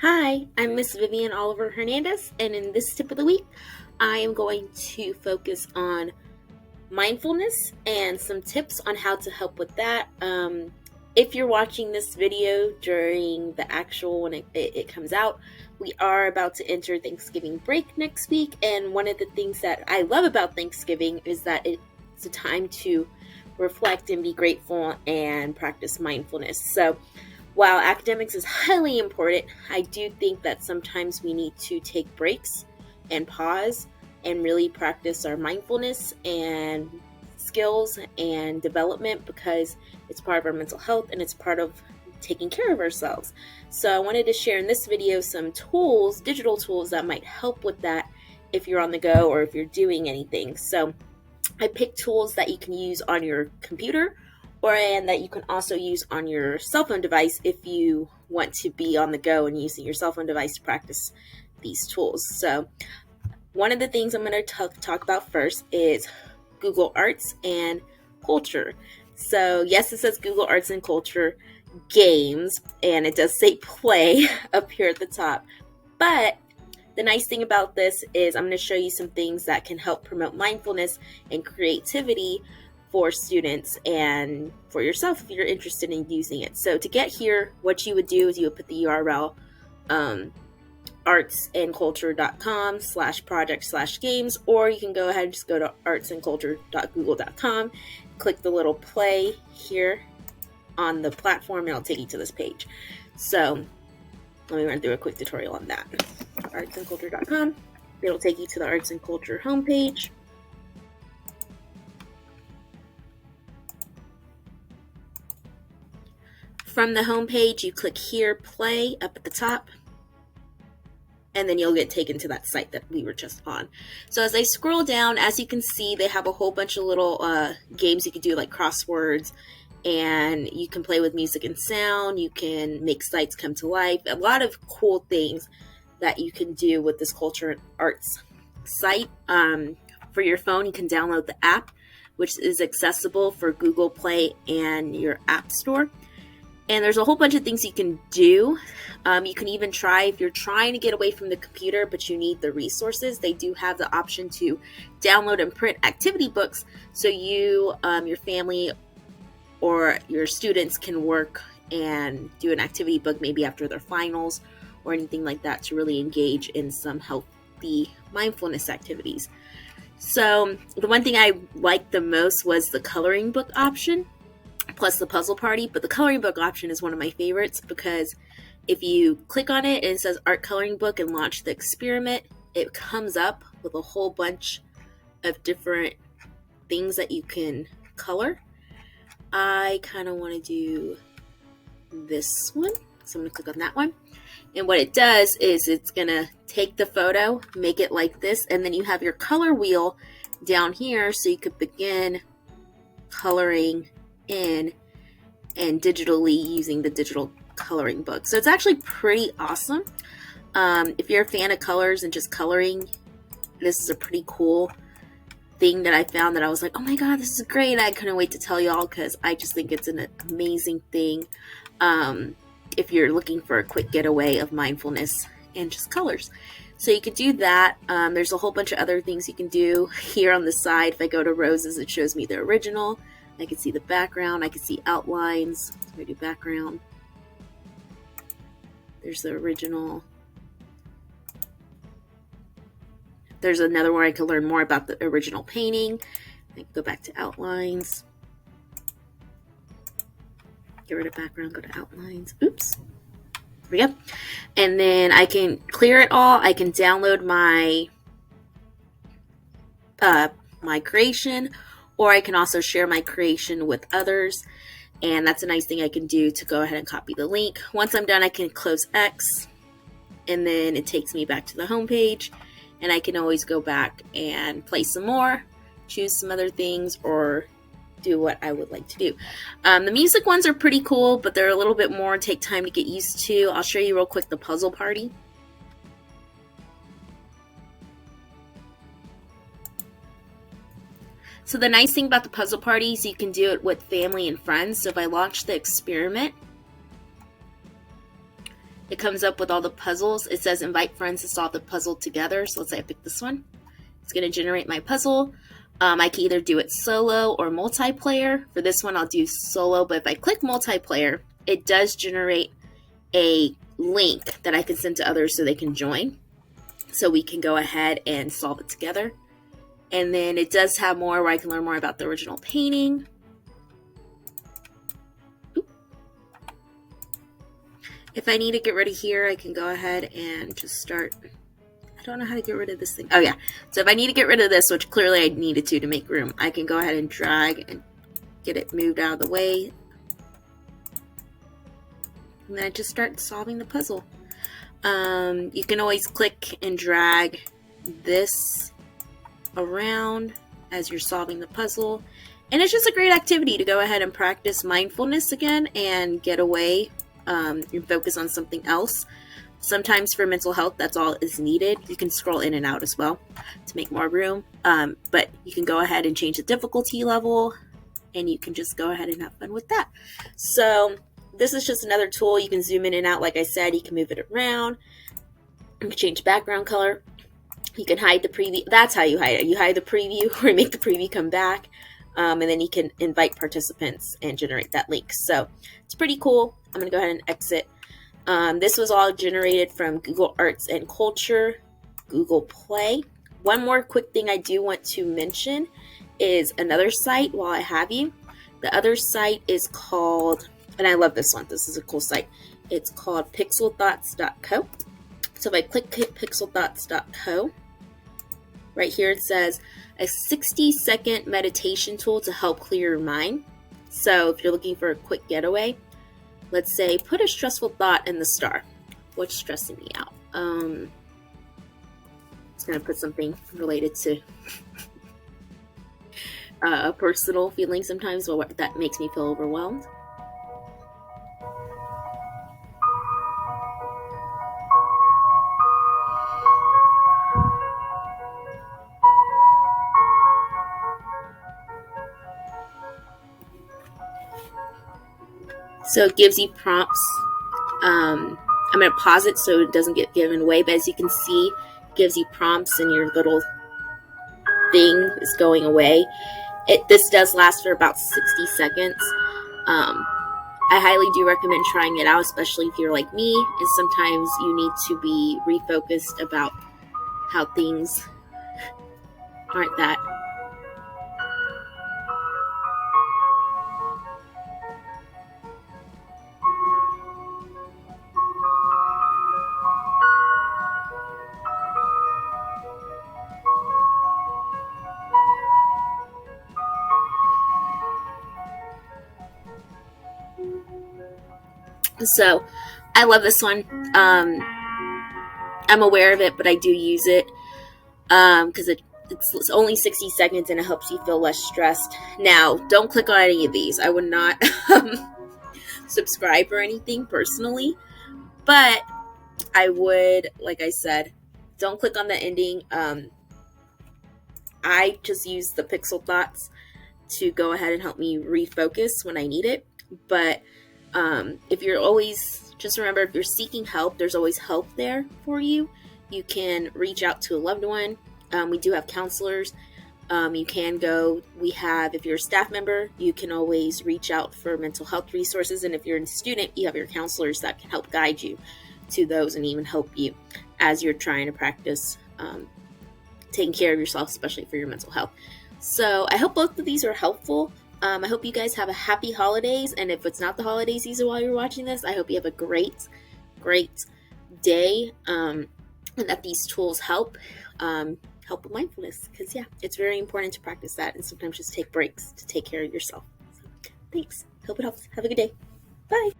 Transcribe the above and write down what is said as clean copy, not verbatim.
Hi, I'm Miss Vivian Oliver-Hernandez, and in this tip of the week, I am going to focus on mindfulness and some tips on how to help with that. If you're watching this video during the actual when it comes out, we are about to enter Thanksgiving break next week, and one of the things that I love about Thanksgiving is that it's a time to reflect and be grateful and practice mindfulness. So while academics is highly important, I do think that sometimes we need to take breaks and pause and really practice our mindfulness and skills and development, because it's part of our mental health and it's part of taking care of ourselves. So I wanted to share in this video some tools, digital tools that might help with that if you're on the go or if you're doing anything. So I picked tools that you can use on your computer and that you can also use on your cell phone device if you want to be on the go and using your cell phone device to practice these tools. So one of the things I'm going to talk about first is Google Arts and Culture. So yes, it says Google Arts and Culture Games, and it does say play up here at the top. But the nice thing about this is I'm going to show you some things that can help promote mindfulness and creativity for students and for yourself if you're interested in using it. So to get here, what you would do is you would put the URL artsandculture.com/project/games, or you can go ahead and just go to artsandculture.google.com, click the little play here on the platform, and it'll take you to this page. So let me run through a quick tutorial on that. Artsandculture.com, it'll take you to the Arts and Culture homepage. From the home page, you click here, play, up at the top, and then you'll get taken to that site that we were just on. So as I scroll down, as you can see, they have a whole bunch of little games you can do, like crosswords, and you can play with music and sound. You can make sites come to life. A lot of cool things that you can do with this culture and arts site. For your phone, you can download the app, which is accessible for Google Play and your App Store. And there's a whole bunch of things you can do. You can even try, if you're trying to get away from the computer but you need the resources, they do have the option to download and print activity books, so you, your family, or your students can work and do an activity book maybe after their finals or anything like that, to really engage in some healthy mindfulness activities. So the one thing I liked the most was the coloring book option, plus the puzzle party. But the coloring book option is one of my favorites, because if you click on it and it says art coloring book and launch the experiment, it comes up with a whole bunch of different things that you can color. I kind of want to do this one, so I'm going to click on that one. And what it does is it's going to take the photo, make it like this, and then you have your color wheel down here, so you could begin coloring in and digitally using the digital coloring book. So it's actually pretty awesome. If you're a fan of colors and just coloring, this is a pretty cool thing that I found that I was like, oh my god, this is great. I couldn't wait to tell y'all, because I just think it's an amazing thing if you're looking for a quick getaway of mindfulness and just colors. So you could do that. There's a whole bunch of other things you can do. Here on the side, if I go to roses, it shows me the original. I can see the background. I can see outlines. So I do background. There's the original. There's another where I can learn more about the original painting. I can go back to outlines. Get rid of background, go to outlines. Oops. There we go. And then I can clear it all. I can download my my creation, or I can also share my creation with others. And that's a nice thing I can do, to go ahead and copy the link. Once I'm done, I can close X, and then it takes me back to the home page, and I can always go back and play some more, choose some other things, or do what I would like to do. The music ones are pretty cool, but they're a little bit more, take time to get used to. I'll show you real quick the puzzle party. So the nice thing about the puzzle parties, you can do it with family and friends. So if I launch the experiment, it comes up with all the puzzles. It says invite friends to solve the puzzle together. So let's say I pick this one. It's going to generate my puzzle. I can either do it solo or multiplayer. For this one, I'll do solo, but if I click multiplayer, it does generate a link that I can send to others so they can join. So we can go ahead and solve it together. And then it does have more where I can learn more about the original painting. Oop. If I need to get rid of here, I can go ahead and just start. I don't know how to get rid of this thing. Oh yeah. So if I need to get rid of this, which clearly I needed to make room, I can go ahead and drag and get it moved out of the way. And then I just start solving the puzzle. You can always click and drag this around as you're solving the puzzle. And it's just a great activity to go ahead and practice mindfulness again and get away and focus on something else. Sometimes for mental health, that's all is needed. You can scroll in and out as well to make more room. But you can go ahead and change the difficulty level and you can just go ahead and have fun with that. So this is just another tool. You can zoom in and out. Like I said, you can move it around. You can change the background color. You can hide the preview. That's how you hide it. You hide the preview or make the preview come back. And then you can invite participants and generate that link. So it's pretty cool. I'm going to go ahead and exit. This was all generated from Google Arts and Culture, Google Play. One more quick thing I do want to mention is another site while I have you. The other site is called, and I love this one. This is a cool site. It's called pixelthoughts.co. So if I click pixelthoughts.co, right here it says a 60-second meditation tool to help clear your mind. So if you're looking for a quick getaway, let's say put a stressful thought in the star. What's stressing me out? It's going to put something related to a personal feeling sometimes, or what that makes me feel overwhelmed. So it gives you prompts. I'm going to pause it so it doesn't get given away, but as you can see, it gives you prompts and your little thing is going away. This does last for about 60 seconds. I highly do recommend trying it out, especially if you're like me, and sometimes you need to be refocused about how things aren't that. So I love this one. I'm aware of it, but I do use it because it's only 60 seconds and it helps you feel less stressed. Now, don't click on any of these. I would not subscribe or anything personally, but I would, like I said, don't click on the ending. I just use the Pixel Thoughts to go ahead and help me refocus when I need it. But if you're always, just remember, if you're seeking help, there's always help there for you. You can reach out to a loved one. We do have counselors. You can go, if you're a staff member, you can always reach out for mental health resources. And if you're a student, you have your counselors that can help guide you to those and even help you as you're trying to practice taking care of yourself, especially for your mental health. So I hope both of these are helpful. I hope you guys have a happy holidays. And if it's not the holiday season while you're watching this, I hope you have a great, great day. And that these tools help with mindfulness. Because, yeah, it's very important to practice that and sometimes just take breaks to take care of yourself. So, thanks. Hope it helps. Have a good day. Bye.